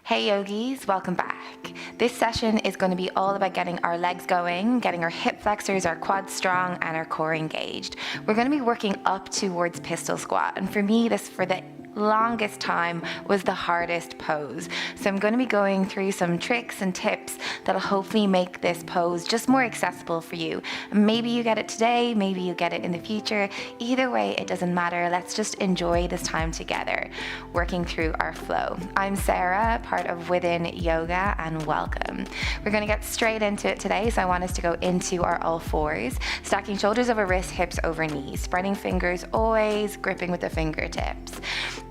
Hey yogis, welcome back. This session is going to be all about getting our legs going, getting our hip flexors, our quads strong, and our core engaged. We're going to be working up towards pistol squat, and for me, this for the longest time was the hardest pose. So I'm going to be going through some tricks and tips that'll hopefully make this pose just more accessible for you. Maybe you get it today, maybe you get it in the future. Either way, it doesn't matter. Let's just enjoy this time together, working through our flow. I'm Sarah, part of Within Yoga, and welcome. We're going to get straight into it today, so I want us to go into our all fours, stacking shoulders over wrists, hips over knees, spreading fingers, always gripping with the fingertips.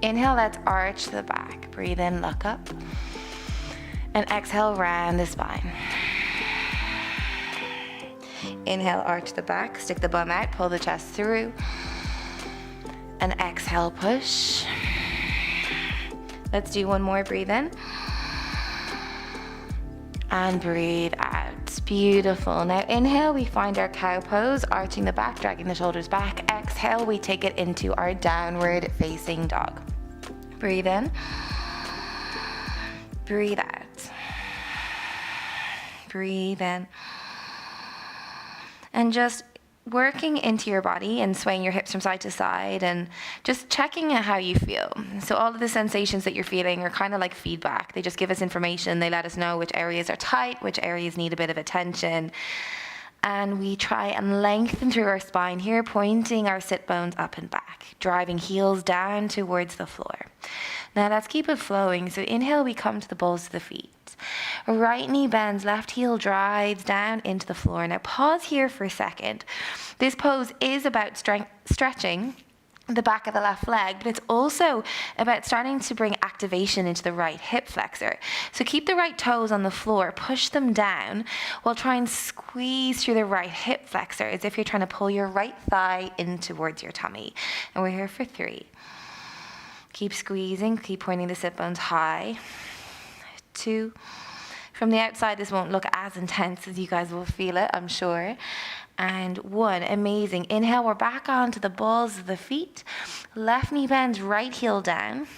Inhale, let's arch the back. Breathe in, look up. And exhale, round the spine. Inhale, arch the back, stick the bum out, pull the chest through. And exhale, push. Let's do one more, breathe in. And breathe out. Beautiful. Now inhale, we find our cow pose, arching the back, dragging the shoulders back. Exhale, we take it into our downward facing dog. Breathe in. Breathe out. Breathe in. And just working into your body and swaying your hips from side to side and just checking out how you feel. So all of the sensations that you're feeling are kind of like feedback. They just give us information. They let us know which areas are tight, which areas need a bit of attention. And we try and lengthen through our spine here, pointing our sit bones up and back, driving heels down towards the floor. Now let's keep it flowing. So inhale, we come to the balls of the feet. Right knee bends, left heel drives down into the floor. Now pause here for a second. This pose is about stretching the back of the left leg, but it's also about starting to bring activation into the right hip flexor. So keep the right toes on the floor, push them down while trying and squeeze through the right hip flexor as if you're trying to pull your right thigh in towards your tummy. And we're here for 3. Keep squeezing, keep pointing the sit bones high. 2. From the outside, this won't look as intense as you guys will feel it, I'm sure. And 1, amazing. Inhale, we're back onto the balls of the feet. Left knee bends, right heel down.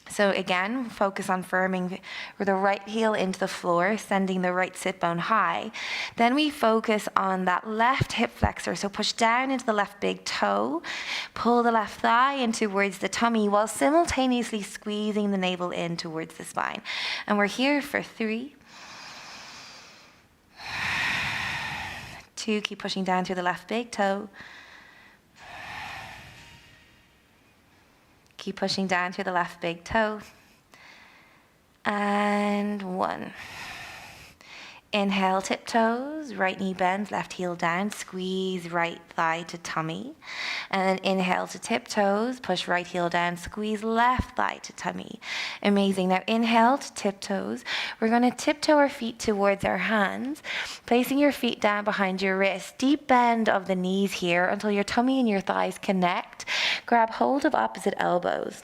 So again, focus on firming the right heel into the floor, sending the right sit bone high. Then we focus on that left hip flexor. So push down into the left big toe, pull the left thigh in towards the tummy while simultaneously squeezing the navel in towards the spine. And we're here for 3. 2, keep pushing down through the left big toe. Keep pushing down through the left big toe. And 1. Inhale, tiptoes, right knee bends, left heel down, squeeze right thigh to tummy. And then inhale to tiptoes, push right heel down, squeeze left thigh to tummy. Amazing. Now inhale to tiptoes. We're going to tiptoe our feet towards our hands, placing your feet down behind your wrists. Deep bend of the knees here until your tummy and your thighs connect. Grab hold of opposite elbows.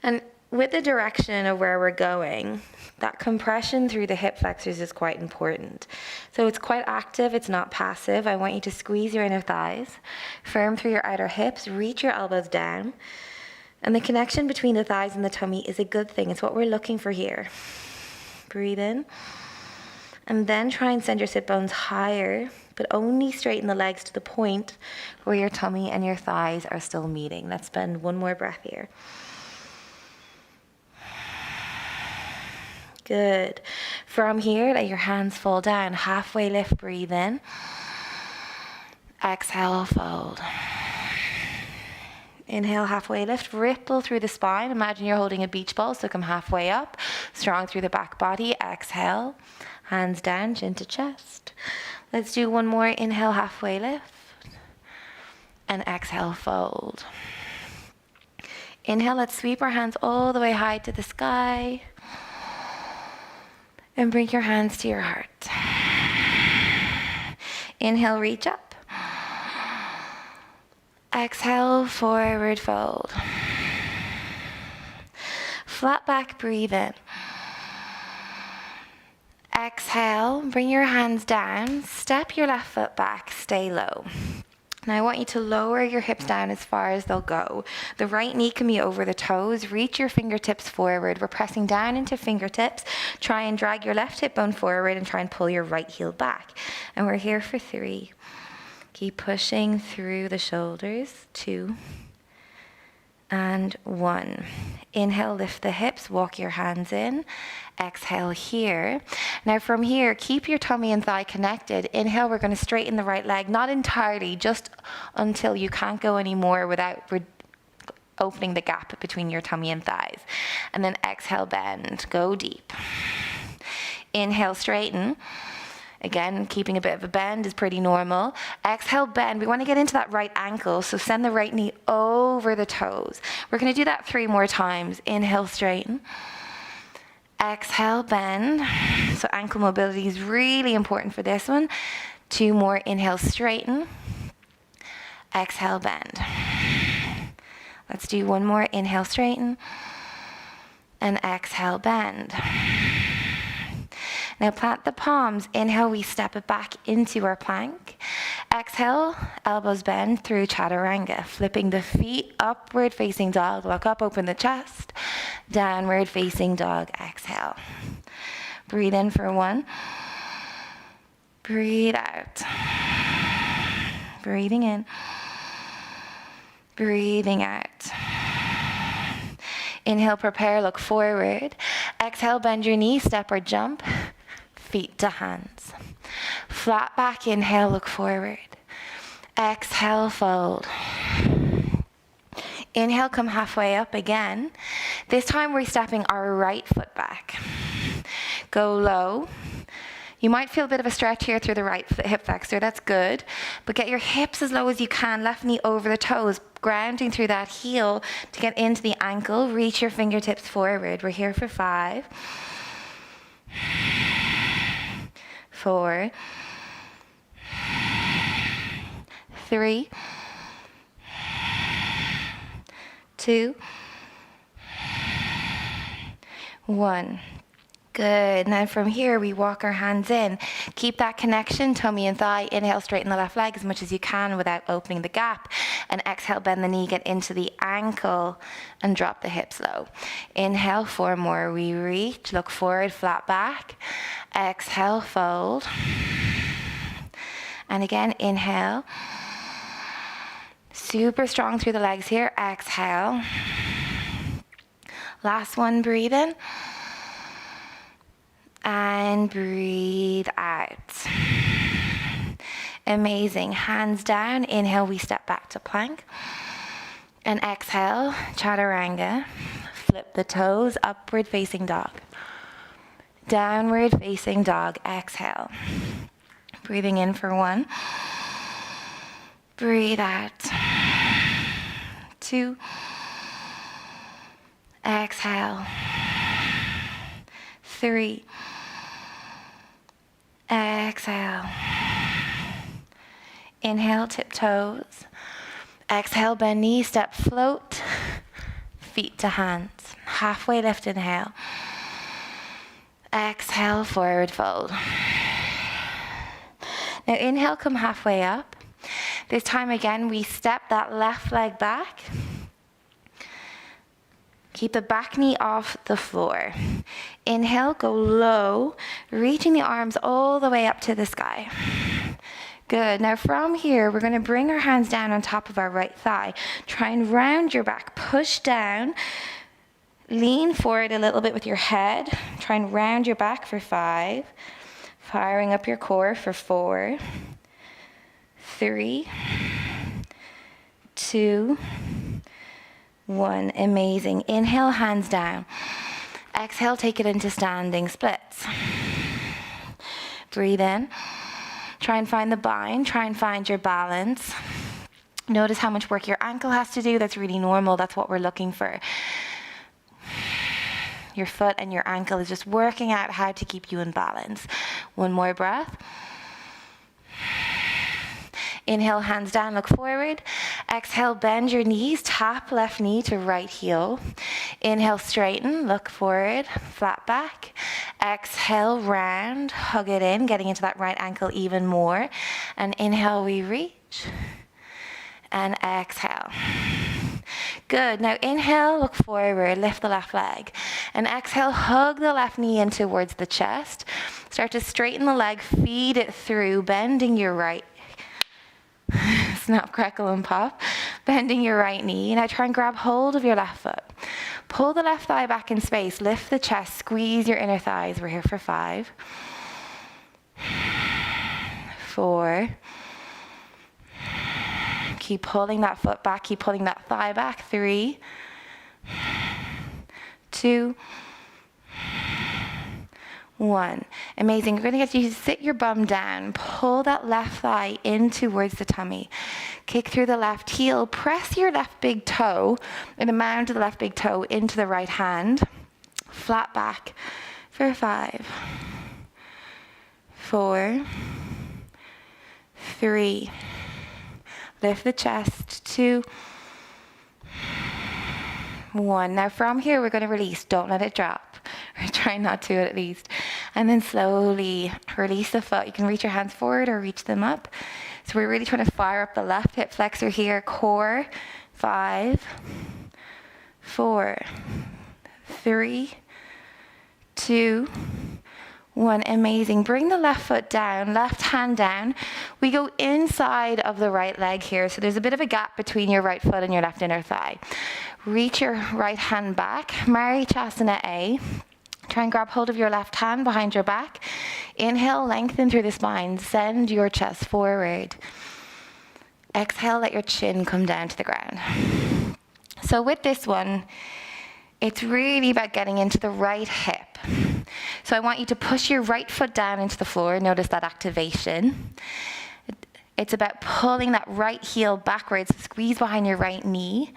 And with the direction of where we're going, that compression through the hip flexors is quite important. So it's quite active, it's not passive. I want you to squeeze your inner thighs, firm through your outer hips, reach your elbows down. And the connection between the thighs and the tummy is a good thing. It's what we're looking for here. Breathe in. And then try and send your sit bones higher, but only straighten the legs to the point where your tummy and your thighs are still meeting. Let's spend one more breath here. Good. From here, let your hands fall down. Halfway lift, breathe in. Exhale, fold. Inhale, halfway lift, ripple through the spine. Imagine you're holding a beach ball, so come halfway up. Strong through the back body. Exhale, hands down, chin to chest. Let's do one more. Inhale, halfway lift. And exhale, fold. Inhale, let's sweep our hands all the way high to the sky. And bring your hands to your heart. Inhale, reach up. Exhale, forward fold. Flat back, breathe in. Exhale, bring your hands down. Step your left foot back, stay low. Now I want you to lower your hips down as far as they'll go. The right knee can be over the toes. Reach your fingertips forward. We're pressing down into fingertips. Try and drag your left hip bone forward and try and pull your right heel back. And we're here for 3. Keep pushing through the shoulders. 2 and 1. Inhale, lift the hips, walk your hands in. Exhale here. Now from here, keep your tummy and thigh connected. Inhale, we're going to straighten the right leg, not entirely, just until you can't go anymore without opening the gap between your tummy and thighs. And then exhale, bend, go deep. Inhale, straighten. Again, keeping a bit of a bend is pretty normal. Exhale, bend. We want to get into that right ankle, so send the right knee over the toes. We're going to do that 3 more times. Inhale, straighten. Exhale, bend. So ankle mobility is really important for this one. 2 more. Inhale, straighten. Exhale, bend. Let's do 1 more. Inhale, straighten. And exhale, bend. Now plant the palms. Inhale, we step it back into our plank. Exhale, elbows bend through chaturanga. Flipping the feet, upward facing dog. Look up, open the chest. Downward facing dog. Exhale. Breathe in for 1. Breathe out. Breathing in. Breathing out. Inhale, prepare, look forward. Exhale, bend your knees, step or jump. Feet to hands. Flat back, inhale, look forward. Exhale, fold. Inhale, come halfway up again. This time we're stepping our right foot back. Go low. You might feel a bit of a stretch here through the right hip flexor, that's good. But get your hips as low as you can, left knee over the toes, grounding through that heel to get into the ankle. Reach your fingertips forward. We're here for 5. 4. 3. 2. 1. Good. Now from here, we walk our hands in. Keep that connection, tummy and thigh. Inhale, straighten the left leg as much as you can without opening the gap. And exhale, bend the knee, get into the ankle and drop the hips low. Inhale, 4 more. We reach, look forward, flat back. Exhale, fold. And again, inhale. Super strong through the legs here. Exhale. Last one, breathe in. And breathe out. Amazing. Hands down. Inhale, we step back to plank. And exhale, chaturanga. Flip the toes, upward facing dog. Downward facing dog. Exhale. Breathing in for 1. Breathe out. 2. Exhale. 3. Exhale. Inhale, tiptoes. Exhale, bend knee, step, float. Feet to hands. Halfway lift, inhale. Exhale, forward fold. Now inhale, come halfway up. This time again, we step that left leg back. Keep the back knee off the floor. Inhale, go low, reaching the arms all the way up to the sky. Good. Now from here, we're going to bring our hands down on top of our right thigh. Try and round your back. Push down. Lean forward a little bit with your head. Try and round your back for 5. Firing up your core for 4. 3. 2. 1. Amazing. Inhale, hands down. Exhale, take it into standing splits. Breathe in. Try and find the bind. Try and find your balance. Notice how much work your ankle has to do. That's really normal. That's what we're looking for. Your foot and your ankle is just working out how to keep you in balance. 1 more breath. Inhale, hands down, look forward. Exhale, bend your knees, tap left knee to right heel. Inhale, straighten, look forward, flat back. Exhale, round, hug it in, getting into that right ankle even more. And inhale, we reach. And exhale. Good. Now inhale, look forward, lift the left leg. And exhale, hug the left knee in towards the chest. Start to straighten the leg, feed it through, bending your right. Snap, crackle, and pop. Bending your right knee. Now try and grab hold of your left foot. Pull the left thigh back in space. Lift the chest. Squeeze your inner thighs. We're here for 5, 4. Keep pulling that foot back. Keep pulling that thigh back. 3, 2, 1. Amazing. We're going to get you to sit your bum down. Pull that left thigh in towards the tummy. Kick through the left heel. Press your left big toe, and the mound of the left big toe into the right hand. Flat back for 5, 4, 3. Lift the chest. 2, 1. Now from here, we're going to release. Don't let it drop. Or try not to at least. And then slowly release the foot. You can reach your hands forward or reach them up. So we're really trying to fire up the left hip flexor here. Core. 5, 4, 3, 2, 1. Amazing. Bring the left foot down, left hand down. We go inside of the right leg here. So there's a bit of a gap between your right foot and your left inner thigh. Reach your right hand back. Marichyasana A. Try and grab hold of your left hand behind your back. Inhale, lengthen through the spine. Send your chest forward. Exhale, let your chin come down to the ground. So with this one, it's really about getting into the right hip. So I want you to push your right foot down into the floor. Notice that activation. It's about pulling that right heel backwards, squeeze behind your right knee.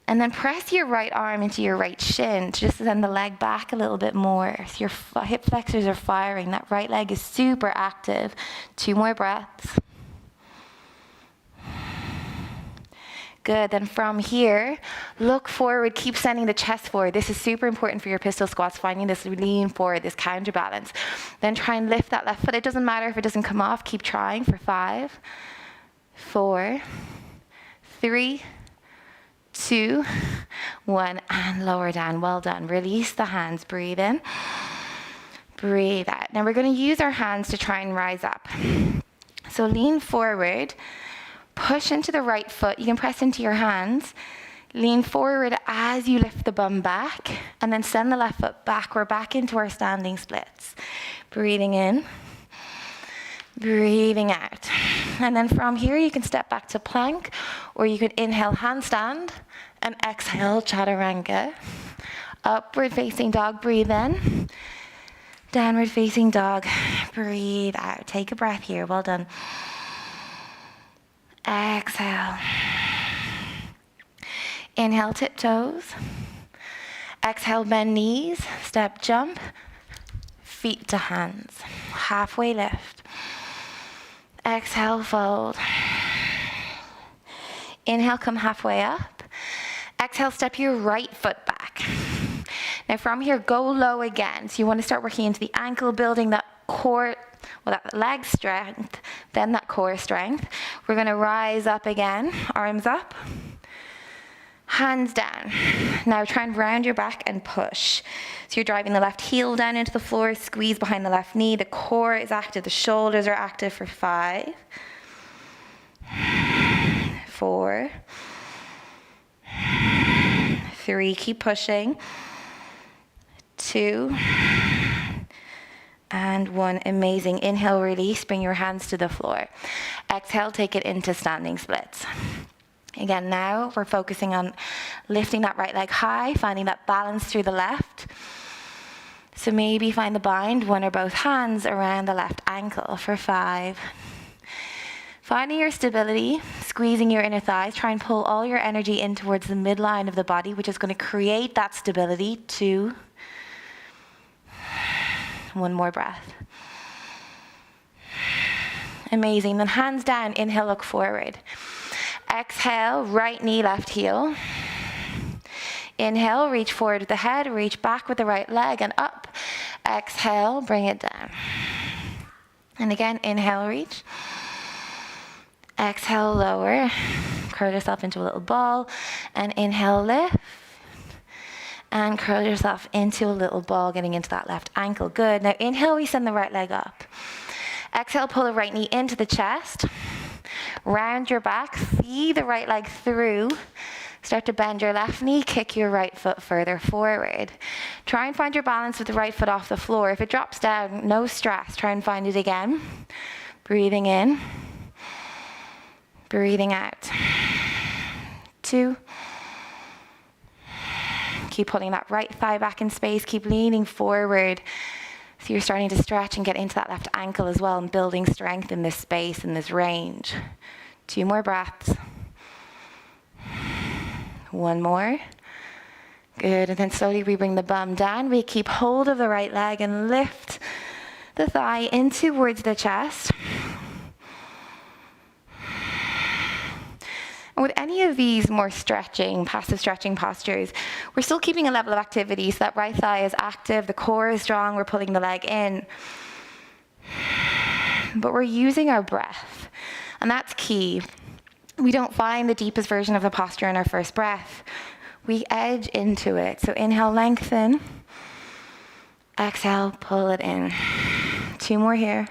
And then press your right arm into your right shin to just send the leg back a little bit more. So your hip flexors are firing. That right leg is super active. 2 more breaths. Good. Then from here, look forward. Keep sending the chest forward. This is super important for your pistol squats, finding this lean forward, this counterbalance. Then try and lift that left foot. It doesn't matter if it doesn't come off. Keep trying for 5, 4, 3, 2, 1, and lower down. Well done. Release the hands. Breathe in. Breathe out. Now we're going to use our hands to try and rise up. So lean forward. Push into the right foot. You can press into your hands. Lean forward as you lift the bum back, and then send the left foot back. We're back into our standing splits. Breathing in. Breathing out. And then from here, you can step back to plank, or you could inhale handstand and exhale chaturanga. Upward facing dog, breathe in. Downward facing dog, breathe out. Take a breath here. Well done. Exhale. Inhale, tiptoes. Exhale, bend knees. Step jump. Feet to hands. Halfway lift. Exhale, fold. Inhale, come halfway up. Exhale, step your right foot back. Now from here, go low again. So you want to start working into the ankle, building that core, that leg strength, then that core strength. We're going to rise up again, arms up, hands down. Now try and round your back and push. So you're driving the left heel down into the floor, squeeze behind the left knee. The core is active, the shoulders are active for 5, 4, 3, keep pushing, 2, and 1. Amazing. Inhale, release, bring your hands to the floor. Exhale, take it into standing splits. Again, now we're focusing on lifting that right leg high, finding that balance through the left. So maybe find the bind, one or both hands around the left ankle for 5. Finding your stability, squeezing your inner thighs, try and pull all your energy in towards the midline of the body, which is going to create that stability. 2. 1 more breath. Amazing. Then hands down, inhale, look forward. Exhale, right knee, left heel. Inhale, reach forward with the head, reach back with the right leg and up. Exhale, bring it down. And again, inhale, reach. Exhale, lower. Curl yourself into a little ball. And inhale, lift. And curl yourself into a little ball, getting into that left ankle. Good. Now inhale, we send the right leg up. Exhale, pull the right knee into the chest. Round your back, feed the right leg through. Start to bend your left knee, kick your right foot further forward. Try and find your balance with the right foot off the floor. If it drops down, no stress. Try and find it again. Breathing in. Breathing out. 2. Keep pulling that right thigh back in space. Keep leaning forward. So you're starting to stretch and get into that left ankle as well and building strength in this space, in this range. 2 more breaths. 1 more. Good. And then slowly we bring the bum down. We keep hold of the right leg and lift the thigh in towards the chest. And with any of these more stretching, passive stretching postures, we're still keeping a level of activity. So that right thigh is active, the core is strong, we're pulling the leg in. But we're using our breath. And that's key. We don't find the deepest version of the posture in our first breath. We edge into it. So inhale, lengthen. Exhale, pull it in. 2 more here.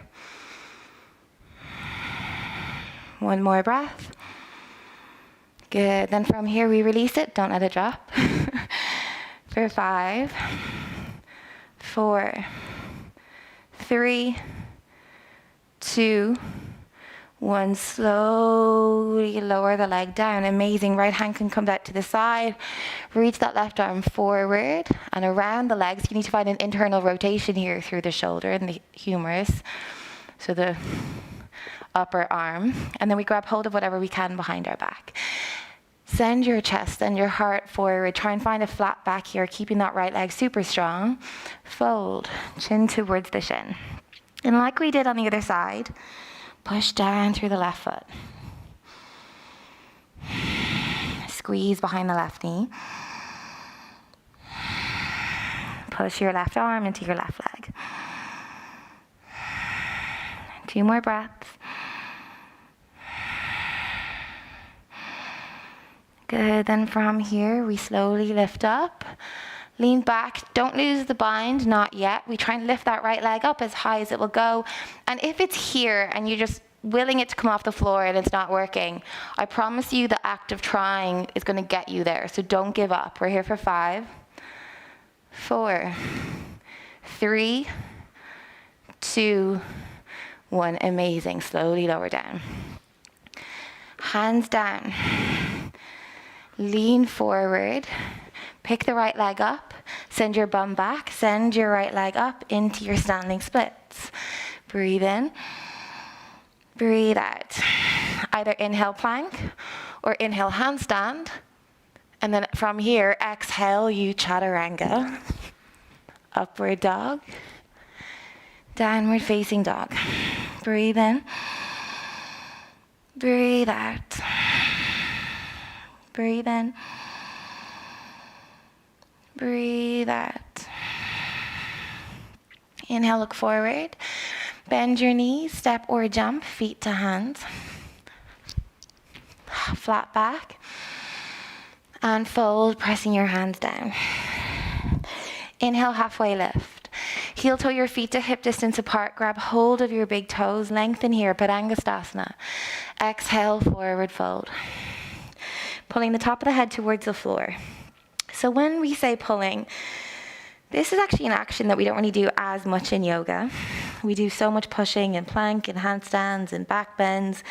1 more breath. Good. Then from here, we release it. Don't let it drop. For 5, 4, 3, 2, 1. Slowly lower the leg down. Amazing. Right hand can come back to the side. Reach that left arm forward and around the legs. You need to find an internal rotation here through the shoulder and the humerus. So the upper arm. And then we grab hold of whatever we can behind our back. Send your chest and your heart forward. Try and find a flat back here, keeping that right leg super strong. Fold, chin towards the shin. And like we did on the other side, push down through the left foot. Squeeze behind the left knee. Push your left arm into your left leg. 2 more breaths. Good, then from here, we slowly lift up, lean back, don't lose the bind, not yet. We try and lift that right leg up as high as it will go. And if it's here and you're just willing it to come off the floor and it's not working, I promise you the act of trying is gonna get you there. So don't give up. We're here for 5, 4, 3, 2, 1. Amazing, slowly lower down. Hands down. Lean forward, pick the right leg up, send your bum back, send your right leg up into your standing splits. Breathe in, breathe out. Either inhale plank or inhale handstand, and then from here, exhale, you chaturanga. Upward dog, downward facing dog. Breathe in, breathe out. Breathe in. Breathe out. Inhale, look forward. Bend your knees, step or jump, feet to hands. Flat back. And fold, pressing your hands down. Inhale, halfway lift. Heel toe your feet to hip distance apart. Grab hold of your big toes. Lengthen here, Padangusthasana. Exhale, forward fold. Pulling the top of the head towards the floor. So when we say pulling, this is actually an action that we don't really do as much in yoga. We do so much pushing in plank and handstands and back bends.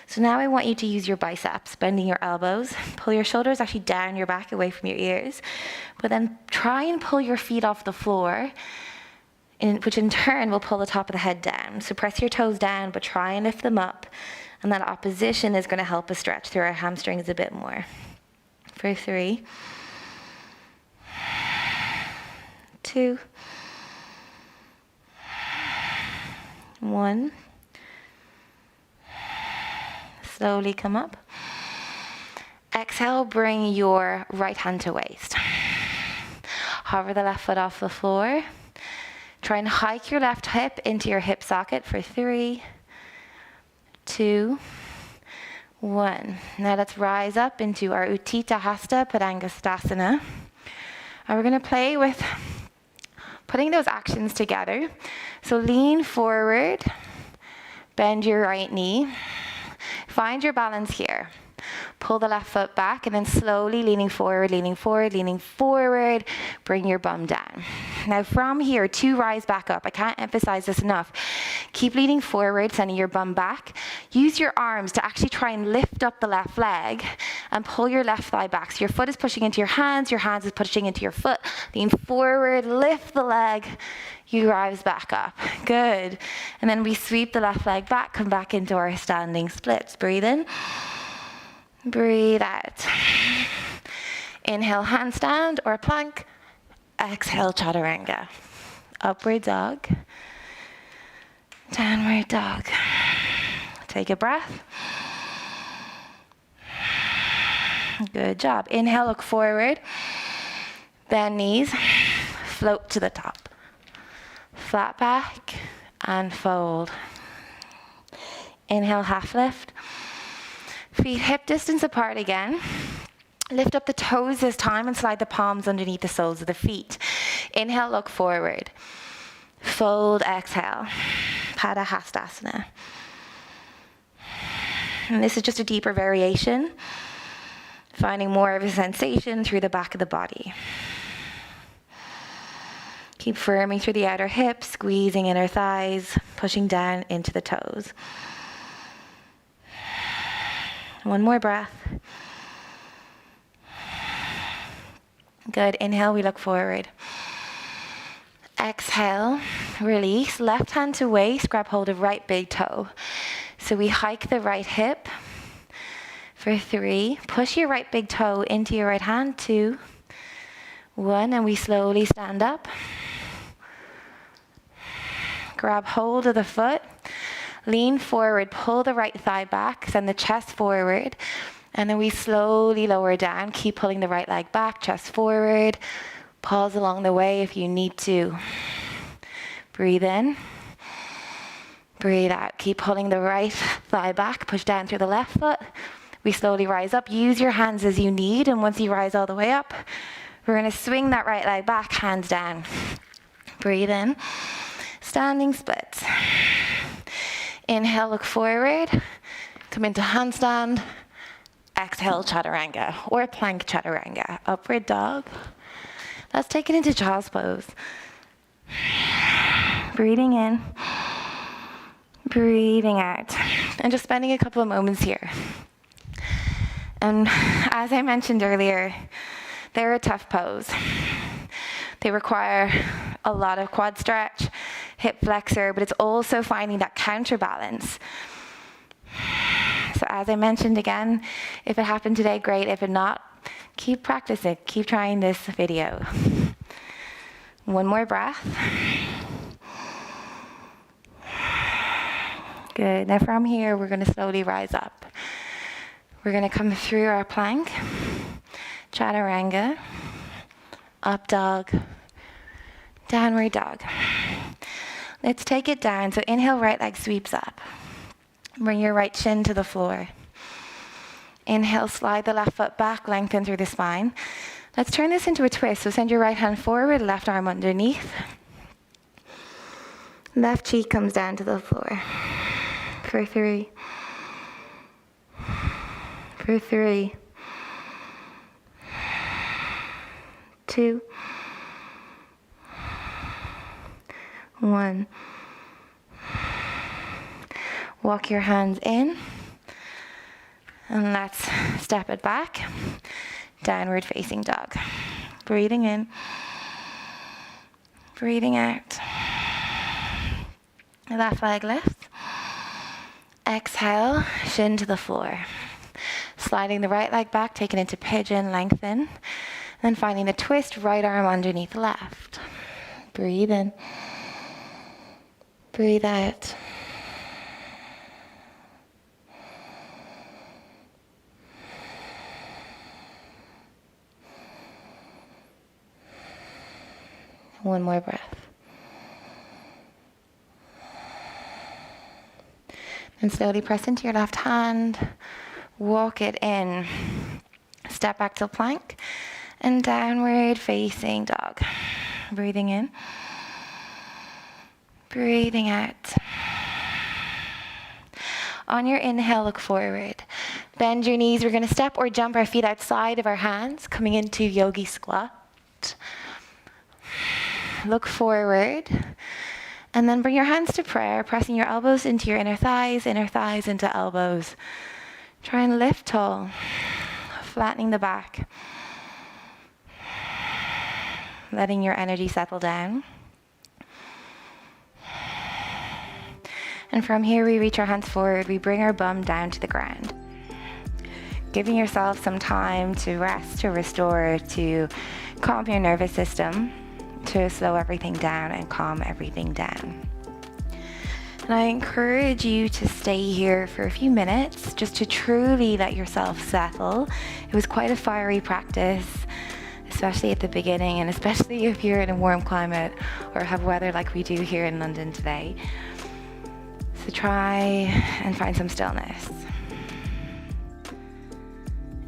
So now I want you to use your biceps, bending your elbows. Pull your shoulders actually down your back, away from your ears. But then try and pull your feet off the floor, which in turn will pull the top of the head down. So press your toes down, but try and lift them up. And that opposition is going to help us stretch through our hamstrings a bit more. For 3, 2, 1. Slowly come up. Exhale, bring your right hand to waist. Hover the left foot off the floor. Try and hike your left hip into your hip socket for 3, 2, 1. Now let's rise up into our Utthita Hasta Padangusthasana. And we're going to play with putting those actions together. So lean forward, bend your right knee, find your balance here. Pull the left foot back and then slowly leaning forward, bring your bum down. Now from here to rise back up, I can't emphasize this enough. Keep leaning forward, sending your bum back. Use your arms to actually try and lift up the left leg and pull your left thigh back. So your foot is pushing into your hands is pushing into your foot. Lean forward, lift the leg, you rise back up. Good. And then we sweep the left leg back, come back into our standing splits. Breathe in. Breathe out. Inhale, handstand or plank. Exhale, chaturanga. Upward dog. Downward dog. Take a breath. Good job. Inhale, look forward. Bend knees. Float to the top. Flat back and fold. Inhale, half lift. Feet hip distance apart again. Lift up the toes this time and slide the palms underneath the soles of the feet. Inhale, look forward. Fold, exhale. Padahastasana. And this is just a deeper variation, finding more of a sensation through the back of the body. Keep firming through the outer hips, squeezing inner thighs, pushing down into the toes. One more breath. Good. Inhale, we look forward. Exhale, release. Left hand to waist, grab hold of right big toe. So we hike the right hip for 3. Push your right big toe into your right hand. 2, 1, and we slowly stand up. Grab hold of the foot. Lean forward, pull the right thigh back, send the chest forward, and then we slowly lower down. Keep pulling the right leg back, chest forward. Pause along the way if you need to. Breathe in. Breathe out. Keep pulling the right thigh back, push down through the left foot. We slowly rise up. Use your hands as you need, and once you rise all the way up, we're going to swing that right leg back, hands down. Breathe in. Standing splits. Inhale, look forward, come into handstand. Exhale, chaturanga or plank chaturanga. Upward dog. Let's take it into child's pose. Breathing in, breathing out, and just spending a couple of moments here. And as I mentioned earlier, they're a tough pose. They require a lot of quad stretch, hip flexor, but it's also finding that counterbalance. So as I mentioned again, if it happened today, great. If it not, keep practicing. Keep trying this video. One more breath. Good. Now from here, we're going to slowly rise up. We're going to come through our plank, chaturanga, up dog, downward dog. Let's take it down. So inhale, right leg sweeps up. Bring your right shin to the floor. Inhale, slide the left foot back, lengthen through the spine. Let's turn this into a twist. So send your right hand forward, left arm underneath. Left cheek comes down to the floor. For 3. For 3. 2. 1. Walk your hands in. And let's step it back. Downward facing dog. Breathing in. Breathing out. Left leg lifts. Exhale, shin to the floor. Sliding the right leg back, take it into pigeon, lengthen. Then finding the twist, right arm underneath left. Breathe in. Breathe out. One more breath. And slowly press into your left hand. walk it in. Step back to plank and downward facing dog. Breathing in, breathing out. On your inhale, look forward. Bend your knees. We're going to step or jump our feet outside of our hands, coming into yogi squat. Look forward. And then bring your hands to prayer, pressing your elbows into your inner thighs into elbows. Try and lift tall, flattening the back. Letting your energy settle down. And from here, we reach our hands forward. We bring our bum down to the ground. Giving yourself some time to rest, to restore, to calm your nervous system, to slow everything down and calm everything down. And I encourage you to stay here for a few minutes just to truly let yourself settle. It was quite a fiery practice, especially at the beginning, and especially if you're in a warm climate or have weather like we do here in London today. So try and find some stillness.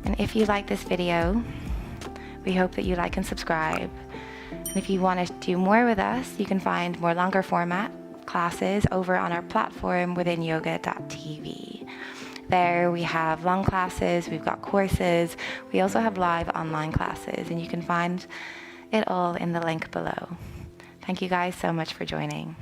And if you like this video, we hope that you like and subscribe. And if you want to do more with us, you can find more longer format classes over on our platform within yoga.tv. There we have long classes, we've got courses, we also have live online classes, and you can find it all in the link below. Thank you guys so much for joining.